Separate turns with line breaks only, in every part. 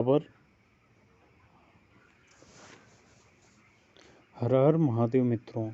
खबर। हर हर महादेव मित्रों।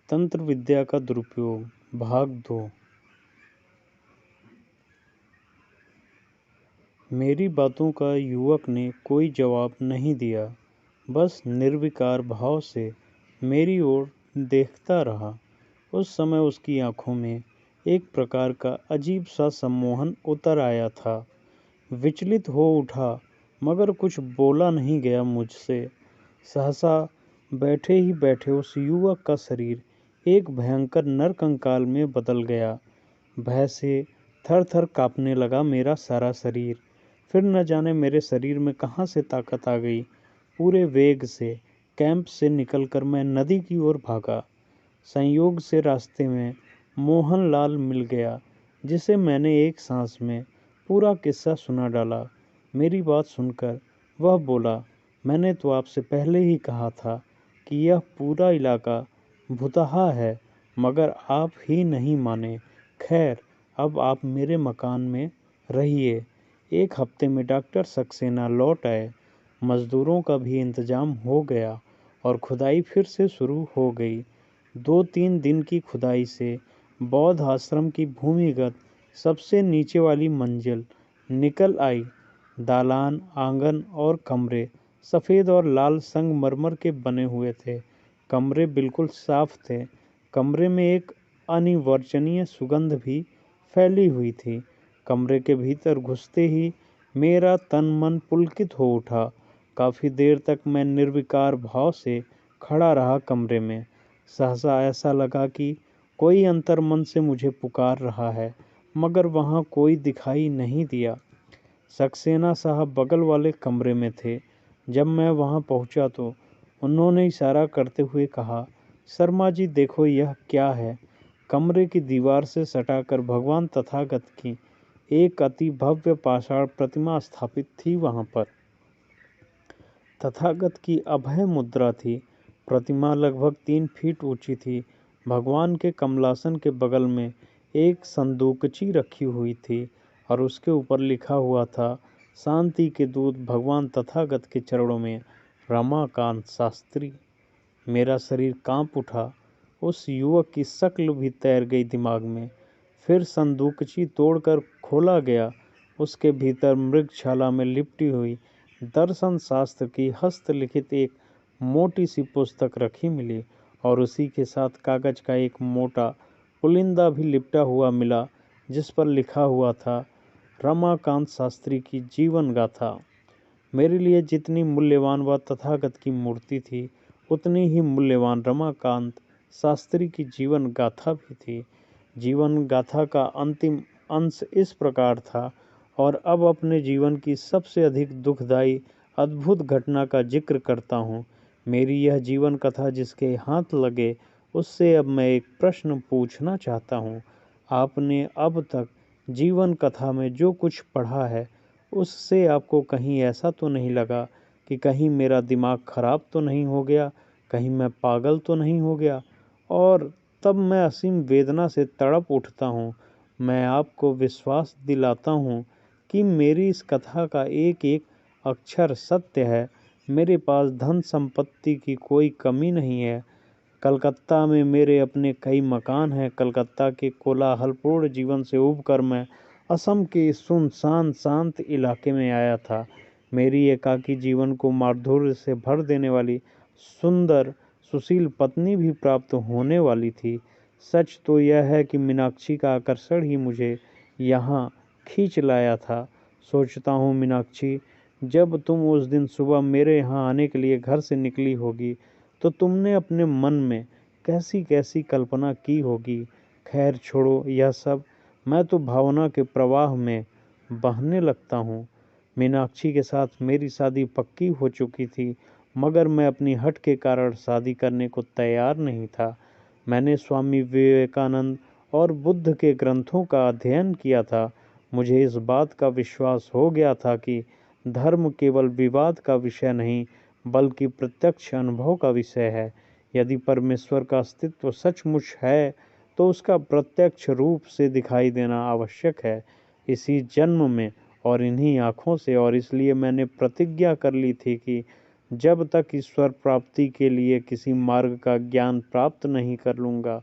तंत्र विद्या का दुरुपयोग भाग 2। मेरी बातों का युवक ने कोई जवाब नहीं दिया, बस निर्विकार भाव से मेरी ओर देखता रहा। उस समय उसकी आंखों में एक प्रकार का अजीब सा सम्मोहन उतर आया था। विचलित हो उठा, मगर कुछ बोला नहीं गया मुझसे। सहसा बैठे ही बैठे उस युवक का शरीर एक भयंकर नरकंकाल में बदल गया। भय से थर थर कांपने लगा मेरा सारा शरीर। फिर न जाने मेरे शरीर में कहाँ से ताकत आ गई। पूरे वेग से कैंप से निकलकर मैं नदी की ओर भागा। संयोग से रास्ते में मोहनलाल मिल गया, जिसे मैंने एक सांस में पूरा किस्सा सुना डाला। मेरी बात सुनकर वह बोला, मैंने तो आपसे पहले ही कहा था कि यह पूरा इलाका भुतहा है, मगर आप ही नहीं माने। खैर, अब आप मेरे मकान में रहिए। एक हफ्ते में डॉक्टर सक्सेना लौट आए। मजदूरों का भी इंतजाम हो गया और खुदाई फिर से शुरू हो गई। 2-3 दिन की खुदाई से बौद्ध आश्रम की भूमिगत सबसे नीचे वाली मंजिल निकल आई। दालान, आंगन और कमरे सफ़ेद और लाल संगमरमर के बने हुए थे। कमरे बिल्कुल साफ थे। कमरे में एक अनिवर्चनीय सुगंध भी फैली हुई थी। कमरे के भीतर घुसते ही मेरा तन मन पुलकित हो उठा। काफ़ी देर तक मैं निर्विकार भाव से खड़ा रहा कमरे में। सहसा ऐसा लगा कि कोई अंतर्मन से मुझे पुकार रहा है, मगर वहाँ कोई दिखाई नहीं दिया। सक्सेना साहब बगल वाले कमरे में थे। जब मैं वहाँ पहुँचा तो उन्होंने इशारा करते हुए कहा, शर्मा जी देखो यह क्या है। कमरे की दीवार से सटाकर भगवान तथागत की एक अति भव्य पाषाण प्रतिमा स्थापित थी। वहाँ पर तथागत की अभय मुद्रा थी। प्रतिमा लगभग 3 फीट ऊंची थी। भगवान के कमलासन के बगल में एक संदूकची रखी हुई थी और उसके ऊपर लिखा हुआ था, शांति के दूत भगवान तथागत के चरणों में, रमाकांत शास्त्री। मेरा शरीर कांप उठा। उस युवक की शक्ल भी तैर गई दिमाग में। फिर संदूकची तोड़कर खोला गया। उसके भीतर मृगशाला में लिपटी हुई दर्शन शास्त्र की हस्तलिखित एक मोटी सी पुस्तक रखी मिली और उसी के साथ कागज का एक मोटा पुलिंदा भी लिपटा हुआ मिला, जिस पर लिखा हुआ था, रमाकांत शास्त्री की जीवन गाथा। मेरे लिए जितनी मूल्यवान वह तथागत की मूर्ति थी, उतनी ही मूल्यवान रमाकांत शास्त्री की जीवन गाथा भी थी। जीवन गाथा का अंतिम अंश इस प्रकार था, और अब अपने जीवन की सबसे अधिक दुखदायी अद्भुत घटना का जिक्र करता हूँ। मेरी यह जीवन कथा जिसके हाथ लगे, उससे अब मैं एक प्रश्न पूछना चाहता हूँ। आपने अब तक जीवन कथा में जो कुछ पढ़ा है, उससे आपको कहीं ऐसा तो नहीं लगा कि कहीं मेरा दिमाग खराब तो नहीं हो गया, कहीं मैं पागल तो नहीं हो गया? और तब मैं असीम वेदना से तड़प उठता हूँ। मैं आपको विश्वास दिलाता हूँ कि मेरी इस कथा का एक एक अक्षर सत्य है। मेरे पास धन संपत्ति की कोई कमी नहीं है। कलकत्ता में मेरे अपने कई मकान हैं। कलकत्ता के कोलाहलपूर्ण जीवन से उबकर मैं असम के सुनसान शांत इलाके में आया था। मेरी एकाकी जीवन को माधुर्य से भर देने वाली सुंदर सुशील पत्नी भी प्राप्त होने वाली थी। सच तो यह है कि मीनाक्षी का आकर्षण ही मुझे यहाँ खींच लाया था। सोचता हूँ मीनाक्षी, जब तुम उस दिन सुबह मेरे यहाँ आने के लिए घर से निकली होगी, तो तुमने अपने मन में कैसी कैसी कल्पना की होगी। खैर छोड़ो यह सब, मैं तो भावना के प्रवाह में बहने लगता हूँ। मीनाक्षी के साथ मेरी शादी पक्की हो चुकी थी, मगर मैं अपनी हठ के कारण शादी करने को तैयार नहीं था। मैंने स्वामी विवेकानंद और बुद्ध के ग्रंथों का अध्ययन किया था। मुझे इस बात का विश्वास हो गया था कि धर्म केवल विवाद का विषय नहीं, बल्कि प्रत्यक्ष अनुभव का विषय है। यदि परमेश्वर का अस्तित्व सचमुच है, तो उसका प्रत्यक्ष रूप से दिखाई देना आवश्यक है, इसी जन्म में और इन्हीं आँखों से, और इसलिए मैंने प्रतिज्ञा कर ली थी कि जब तक ईश्वर प्राप्ति के लिए किसी मार्ग का ज्ञान प्राप्त नहीं कर लूँगा,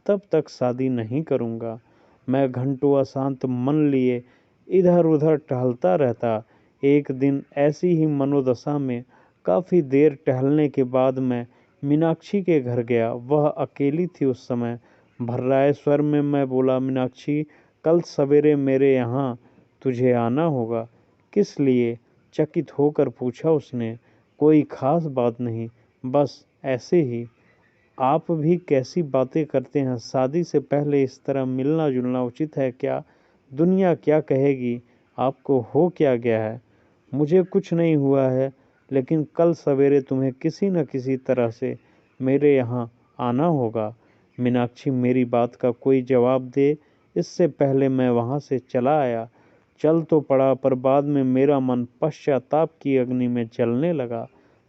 तब तक शादी नहीं करूँगा। मैं घंटों अशांत मन लिए इधर-उधर टहलता रहता। एक दिन ऐसी ही मनोदशा में काफ़ी देर टहलने के बाद मैं मीनाक्षी के घर गया। वह अकेली थी उस समय। भर्राए स्वर में मैं बोला, मीनाक्षी, कल सवेरे मेरे यहाँ तुझे आना होगा। किस लिए? चकित होकर पूछा उसने। कोई खास बात नहीं, बस ऐसे ही। आप भी कैसी बातें करते हैं? शादी से पहले इस तरह मिलना जुलना उचित है क्या? दुनिया क्या कहेगी? आपको हो क्या गया है? मुझे कुछ नहीं हुआ है, लेकिन कल सवेरे तुम्हें किसी न किसी तरह से मेरे यहाँ आना होगा। मीनाक्षी मेरी बात का कोई जवाब दे, इससे पहले मैं वहाँ से चला आया। चल तो पड़ा, पर बाद में मेरा मन पश्चाताप की अग्नि में जलने लगा।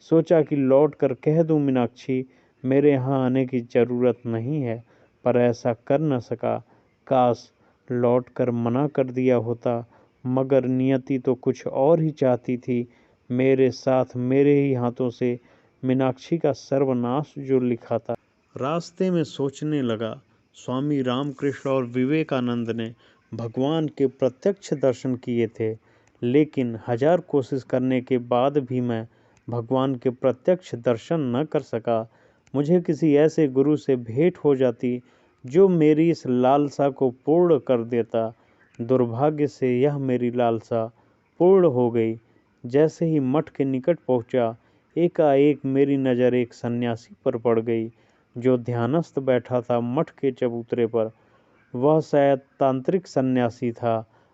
सोचा कि लौट कर कह दूं, मीनाक्षी, मेरे यहाँ आने की ज़रूरत नहीं है, पर ऐसा कर न सका। काश लौट कर मना कर दिया होता, मगर नियति तो कुछ और ही चाहती थी। मेरे साथ मेरे ही हाथों से मीनाक्षी का सर्वनाश जो लिखा था। रास्ते में सोचने लगा, स्वामी रामकृष्ण और विवेकानंद ने भगवान के प्रत्यक्ष दर्शन किए थे, लेकिन हजार कोशिश करने के बाद भी मैं भगवान के प्रत्यक्ष दर्शन न कर सका। मुझे किसी ऐसे गुरु से भेंट हो जाती जो मेरी इस लालसा को पूर्ण कर देता। दुर्भाग्य से यह मेरी लालसा पूर्ण हो गई। जैसे ही मठ के निकट पहुंचा, एकाएक मेरी नज़र एक सन्यासी पर पड़ गई जो ध्यानस्थ बैठा था मठ के चबूतरे पर। वह शायद तांत्रिक सन्यासी था।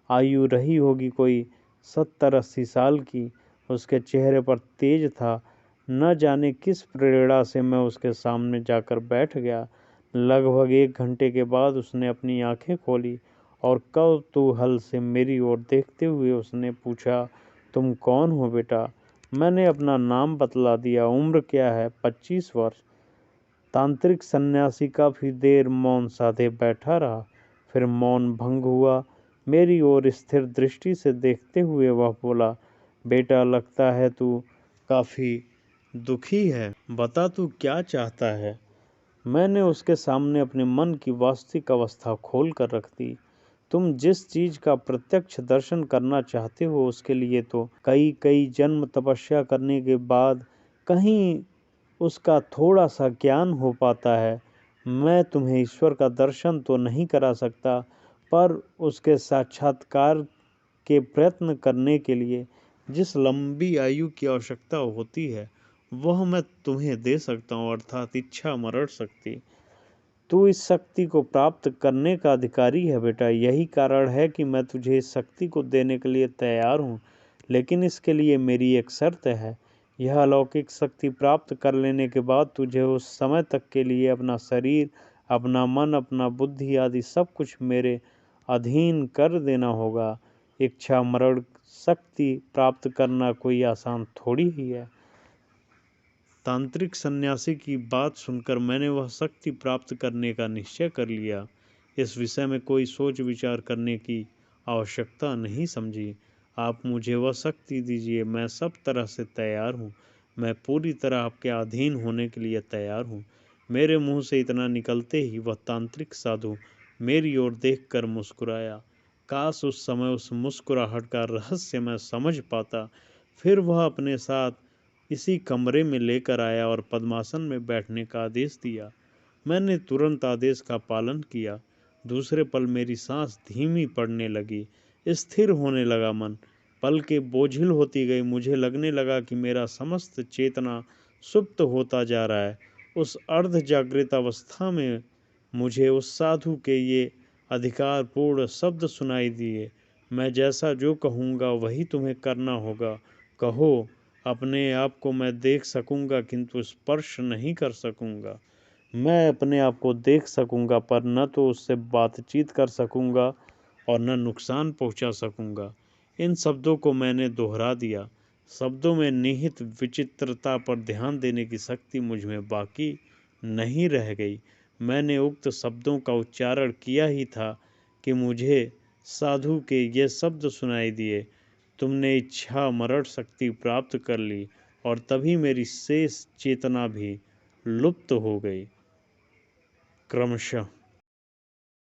आयु रही होगी कोई 70-80 साल की। उसके चेहरे पर तेज था। न जाने किस प्रेरणा से मैं उसके सामने जाकर बैठ गया। लगभग 1 घंटे के बाद उसने अपनी आंखें खोली और कौतूहल से मेरी ओर देखते हुए उसने पूछा, तुम कौन हो बेटा? मैंने अपना नाम बतला दिया। उम्र क्या है? 25 वर्ष। तांत्रिक सन्यासी काफी देर मौन साधे बैठा रहा। फिर मौन भंग हुआ। मेरी ओर स्थिर दृष्टि से देखते हुए वह बोला, बेटा, लगता है तू काफी दुखी है। बता, तू क्या चाहता है? मैंने उसके सामने अपने मन की वास्तविक अवस्था खोल कर रख दी। तुम जिस चीज का प्रत्यक्ष दर्शन करना चाहते हो, उसके लिए तो कई कई जन्म तपस्या करने के बाद कहीं उसका थोड़ा सा ज्ञान हो पाता है। मैं तुम्हें ईश्वर का दर्शन तो नहीं करा सकता, पर उसके साक्षात्कार के प्रयत्न करने के लिए जिस लंबी आयु की आवश्यकता होती है, वह मैं तुम्हें दे सकता हूँ, अर्थात इच्छा मरण शक्ति। तू इस शक्ति को प्राप्त करने का अधिकारी है बेटा। यही कारण है कि मैं तुझे इस शक्ति को देने के लिए तैयार हूँ, लेकिन इसके लिए मेरी एक शर्त है। यह अलौकिक शक्ति प्राप्त कर लेने के बाद तुझे उस समय तक के लिए अपना शरीर, अपना मन, अपना बुद्धि आदि सब कुछ मेरे अधीन कर देना होगा। इच्छा मरण शक्ति प्राप्त करना कोई आसान थोड़ी ही है। तांत्रिक सन्यासी की बात सुनकर मैंने वह शक्ति प्राप्त करने का निश्चय कर लिया। इस विषय में कोई सोच विचार करने की आवश्यकता नहीं समझी। आप मुझे वह शक्ति दीजिए, मैं सब तरह से तैयार हूँ। मैं पूरी तरह आपके अधीन होने के लिए तैयार हूँ। मेरे मुंह से इतना निकलते ही वह तांत्रिक साधु मेरी ओर देखकर मुस्कुराया। काश उस समय उस मुस्कुराहट का रहस्य मैं समझ पाता। फिर वह अपने साथ इसी कमरे में लेकर आया और पद्मासन में बैठने का आदेश दिया। मैंने तुरंत आदेश का पालन किया। दूसरे पल मेरी सांस धीमी पड़ने लगी, स्थिर होने लगा मन। पलकें बोझिल होती गई। मुझे लगने लगा कि मेरा समस्त चेतना सुप्त होता जा रहा है। उस अर्ध जागृत अवस्था में मुझे उस साधु के ये अधिकारपूर्ण शब्द सुनाई दिए, मैं जैसा जो कहूँगा वही तुम्हें करना होगा। कहो। अपने आप को मैं देख सकूँगा, किंतु स्पर्श नहीं कर सकूँगा। मैं अपने आप को देख सकूँगा, पर न तो उससे बातचीत कर सकूँगा और न नुकसान पहुँचा सकूँगा। इन शब्दों को मैंने दोहरा दिया। शब्दों में निहित विचित्रता पर ध्यान देने की शक्ति मुझ में बाकी नहीं रह गई। मैंने उक्त शब्दों का उच्चारण किया ही था कि मुझे साधु के ये शब्द सुनाई दिए, तुमने इच्छा मरण शक्ति प्राप्त कर ली और तभी मेरी शेष चेतना भी लुप्त हो गई। क्रमशः